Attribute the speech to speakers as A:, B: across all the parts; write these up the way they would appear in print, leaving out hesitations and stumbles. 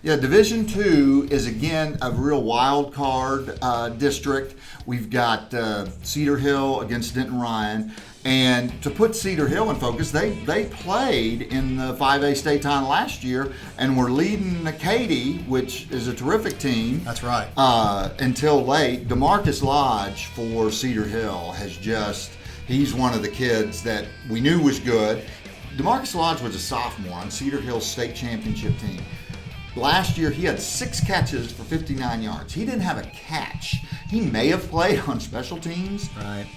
A: Yeah, Division II is, again, a real wild card district. We've got Cedar Hill against Denton Ryan. And to put Cedar Hill in focus, they played in the 5A state title last year and were leading Katy, which is a terrific team.
B: That's right.
A: Until late. DeMarcus Lodge for Cedar Hill he's one of the kids that we knew was good. DeMarcus Lodge was a sophomore on Cedar Hill's state championship team. Last year, he had 6 catches for 59 yards. He didn't have a catch. He may have played on special teams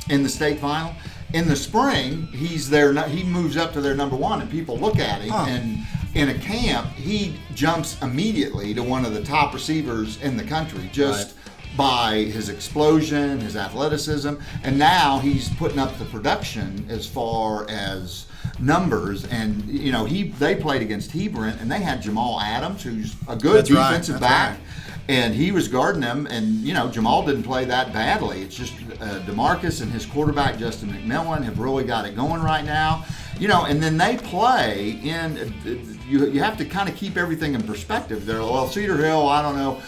A: in the state final. In the spring, he moves up to their number 1, and people look at him. And in a camp, he jumps immediately to one of the top receivers in the country, just by his explosion, his athleticism. And now he's putting up the production as far as numbers, and they played against Hebron, and they had Jamal Adams, who's a good defensive back, and he was guarding them, and Jamal didn't play that badly. It's just DeMarcus and his quarterback Justin McMillan have really got it going right now, and then they play in. You have to kind of keep everything in perspective. Cedar Hill, I don't know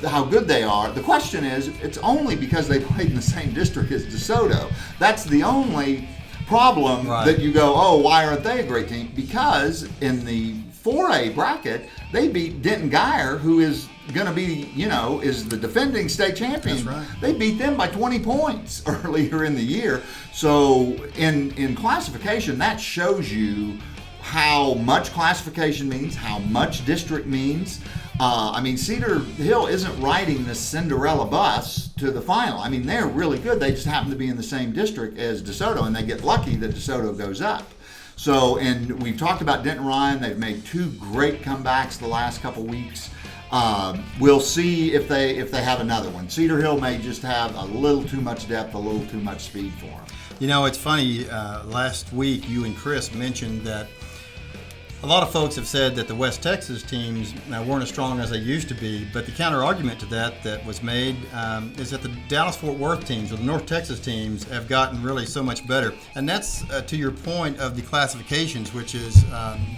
A: how good they are. The question is, it's only because they played in the same district as DeSoto. That's the only problem that you go, oh, why aren't they a great team? Because in the 4A bracket, they beat Denton Geyer, who is going to be, is the defending state champion.
B: That's right.
A: They beat them by 20 points earlier in the year. So in classification, that shows you how much classification means, how much district means. Cedar Hill isn't riding this Cinderella bus to the final. They're really good. They just happen to be in the same district as DeSoto, and they get lucky that DeSoto goes up. So, and we've talked about Denton Ryan. They've made 2 great comebacks the last couple weeks. We'll see if they have another one. Cedar Hill may just have a little too much depth, a little too much speed for them.
B: It's funny. Last week, you and Kris mentioned that a lot of folks have said that the West Texas teams weren't as strong as they used to be, but the counter argument to that was made is that the Dallas-Fort Worth teams or the North Texas teams have gotten really so much better. And that's to your point of the classifications, which is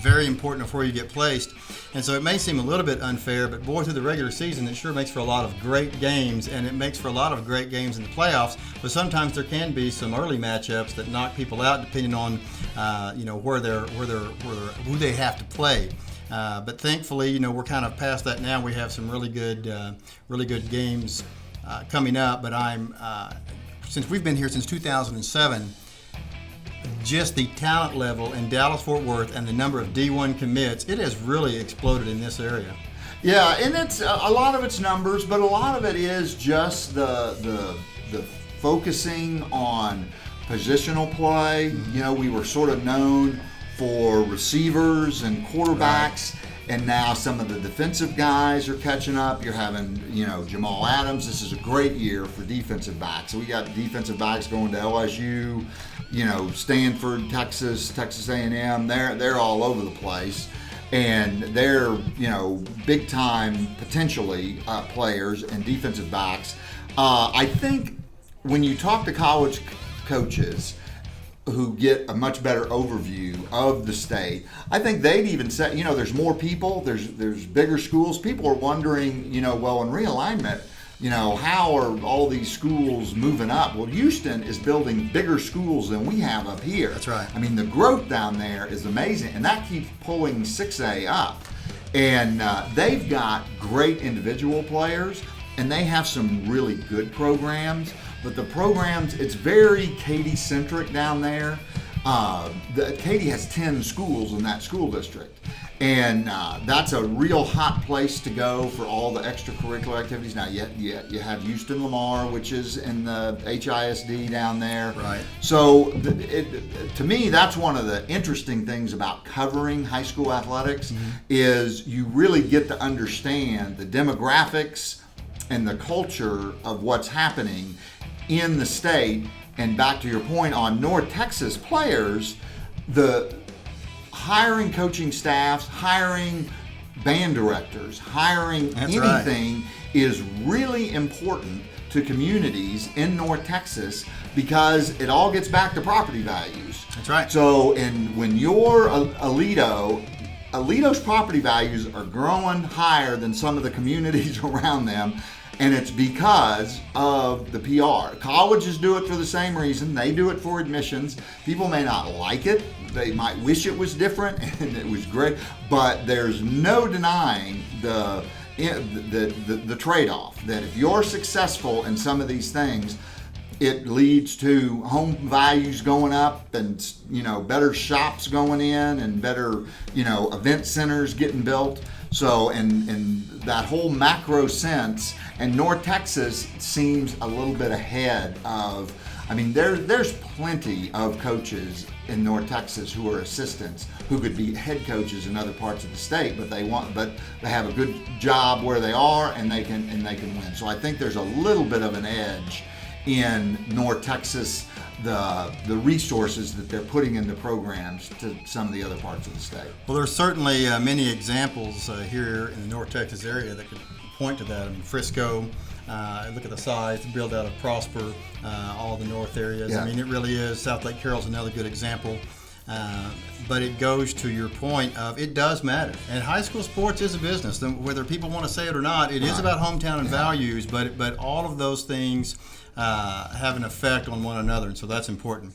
B: very important before you get placed. And so it may seem a little bit unfair, but boy, through the regular season, it sure makes for a lot of great games, and it makes for a lot of great games in the playoffs. But sometimes there can be some early matchups that knock people out, depending on who they have to play. But thankfully, we're kind of past that now. We have some really good games coming up. But since we've been here since 2007. Just the talent level in Dallas-Fort Worth and the number of D1 commits, it has really exploded in this area.
A: Yeah, and it's a lot of it's numbers, but a lot of it is just the focusing on positional play. We were sort of known for receivers and quarterbacks, and now some of the defensive guys are catching up. You're having, Jamal Adams. This is a great year for defensive backs. So we got defensive backs going to LSU, Stanford, Texas A&M. They're all over the place, and they're big time potentially players and defensive backs. I think when you talk to college coaches who get a much better overview of the state, I think they'd even say, there's more people, there's bigger schools. People are wondering, well, in realignment, how are all these schools moving up? Well, Houston is building bigger schools than we have up here.
B: That's right.
A: The growth down there is amazing, and that keeps pulling 6A up. And they've got great individual players, and they have some really good programs. But the programs, it's very Katy-centric down there. Katy has 10 schools in that school district. And that's a real hot place to go for all the extracurricular activities. Now, you have Houston Lamar, which is in the HISD down there.
B: Right.
A: So, to me, that's one of the interesting things about covering high school athletics, is you really get to understand the demographics and the culture of what's happening in the state. And back to your point on North Texas players, the hiring coaching staffs, hiring band directors, hiring anything is really important to communities in North Texas, because it all gets back to property values.
B: That's right.
A: So, and when you're Alito, Aleto's property values are growing higher than some of the communities around them, and it's because of the PR. Colleges do it for the same reason. They do it for admissions. People may not like it. They might wish it was different and it was great, but there's no denying the trade-off, that if you're successful in some of these things, it leads to home values going up, and better shops going in, and better event centers getting built. So in that whole macro sense, and North Texas seems a little bit ahead of. I mean, there's plenty of coaches in North Texas who are assistants who could be head coaches in other parts of the state, but they have a good job where they are, and they can win. So I think there's a little bit of an edge in North Texas, the resources that they're putting into programs to some of the other parts of the state.
B: Well, there's certainly many examples here in the North Texas area that could point to that. I mean, Frisco, look at the size, the build out of Prosper, all the north areas.
A: Yeah.
B: I mean, it really is. South Lake Carroll's another good example. But it goes to your point of it does matter. And high school sports is a business. Whether people want to say it or not, it is about hometown and values, but all of those things have an effect on one another, and so that's important.